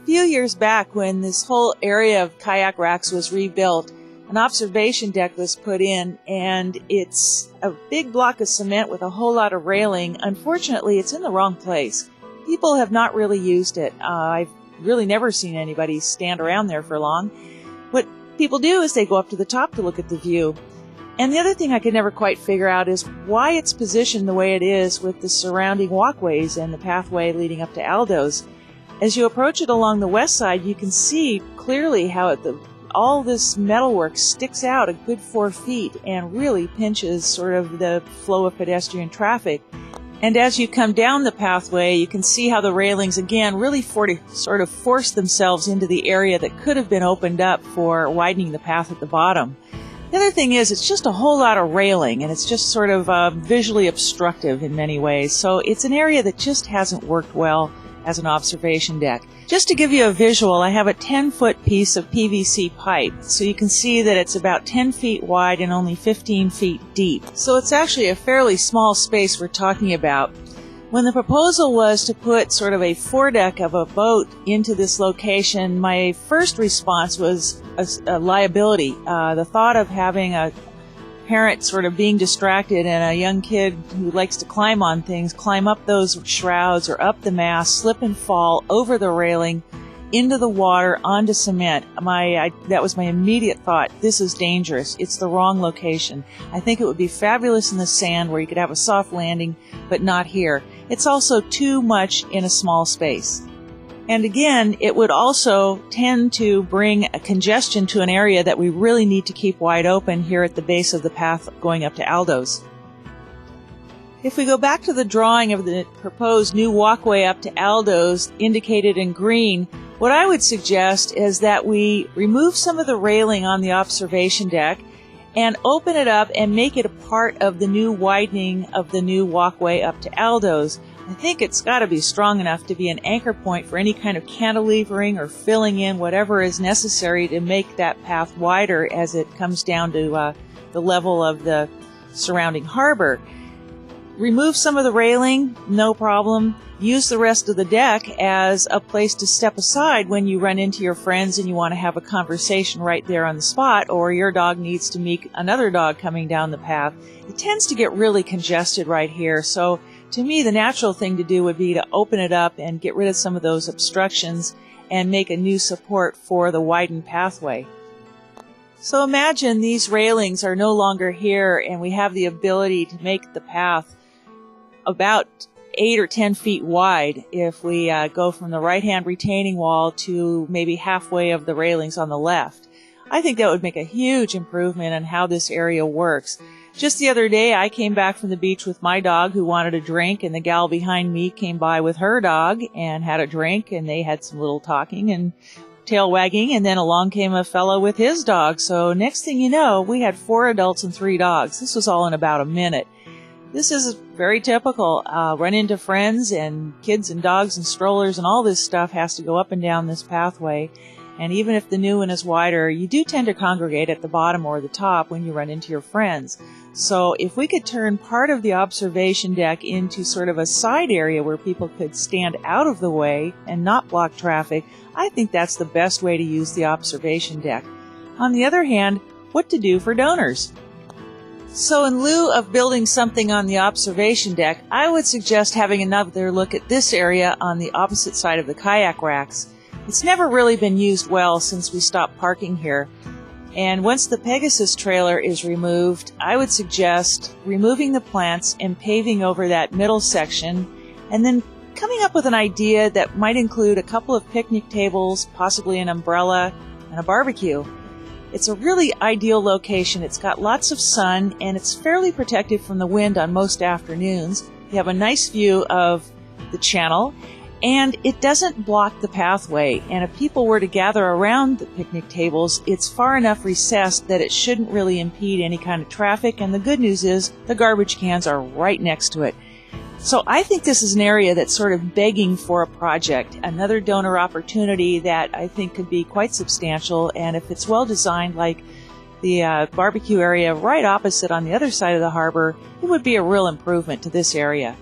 few years back, when this whole area of kayak racks was rebuilt, an observation deck was put in, and it's a big block of cement with a whole lot of railing. Unfortunately, it's in the wrong place. People have not really used it. I've really never seen anybody stand around there for long. What people do is they go up to the top to look at the view. And the other thing I could never quite figure out is why it's positioned the way it is with the surrounding walkways and the pathway leading up to Aldo's. As you approach it along the west side, you can see clearly how all this metalwork sticks out a good 4 feet and really pinches sort of the flow of pedestrian traffic. And as you come down the pathway, you can see how the railings again really sort of force themselves into the area that could have been opened up for widening the path at the bottom. The other thing is it's just a whole lot of railing, and it's just sort of visually obstructive in many ways. So it's an area that just hasn't worked well as an observation deck. Just to give you a visual, I have a 10-foot piece of PVC pipe, so you can see that it's about 10 feet wide and only 15 feet deep. So it's actually a fairly small space we're talking about. When the proposal was to put sort of a foredeck of a boat into this location, my first response was a liability. The thought of having a parent sort of being distracted and a young kid who likes to climb on things, climb up those shrouds or up the mast, slip and fall over the railing, into the water, onto cement. That was my immediate thought. This is dangerous. It's the wrong location. I think it would be fabulous in the sand where you could have a soft landing, but not here. It's also too much in a small space. And again, it would also tend to bring a congestion to an area that we really need to keep wide open here at the base of the path going up to Aldo's. If we go back to the drawing of the proposed new walkway up to Aldo's indicated in green, what I would suggest is that we remove some of the railing on the observation deck and open it up and make it a part of the new widening of the new walkway up to Aldo's. I think it's got to be strong enough to be an anchor point for any kind of cantilevering or filling in whatever is necessary to make that path wider as it comes down to the level of the surrounding harbor. Remove some of the railing, no problem. Use the rest of the deck as a place to step aside when you run into your friends and you want to have a conversation right there on the spot, or your dog needs to meet another dog coming down the path. It tends to get really congested right here, so to me, the natural thing to do would be to open it up and get rid of some of those obstructions and make a new support for the widened pathway. So imagine these railings are no longer here and we have the ability to make the path about 8 or 10 feet wide if we go from the right-hand retaining wall to maybe halfway of the railings on the left. I think that would make a huge improvement in how this area works. Just the other day, I came back from the beach with my dog who wanted a drink, and the gal behind me came by with her dog and had a drink, and they had some little talking and tail wagging, and then along came a fellow with his dog. So next thing you know, we had 4 adults and 3 dogs. This was all in about a minute. This is very typical. Run into friends, and kids and dogs and strollers and all this stuff has to go up and down this pathway. And even if the new one is wider, you do tend to congregate at the bottom or the top when you run into your friends. So if we could turn part of the observation deck into sort of a side area where people could stand out of the way and not block traffic, I think that's the best way to use the observation deck. On the other hand, what to do for donors? So in lieu of building something on the observation deck, I would suggest having another look at this area on the opposite side of the kayak racks. It's never really been used well since we stopped parking here. And once the Pegasus trailer is removed, I would suggest removing the plants and paving over that middle section, and then coming up with an idea that might include a couple of picnic tables, possibly an umbrella, and a barbecue. It's a really ideal location. It's got lots of sun, and it's fairly protected from the wind on most afternoons. You have a nice view of the channel, and it doesn't block the pathway. And if people were to gather around the picnic tables, it's far enough recessed that it shouldn't really impede any kind of traffic. And the good news is the garbage cans are right next to it. So I think this is an area that's sort of begging for a project, another donor opportunity that I think could be quite substantial. And if it's well designed, like the barbecue area right opposite on the other side of the harbor, it would be a real improvement to this area.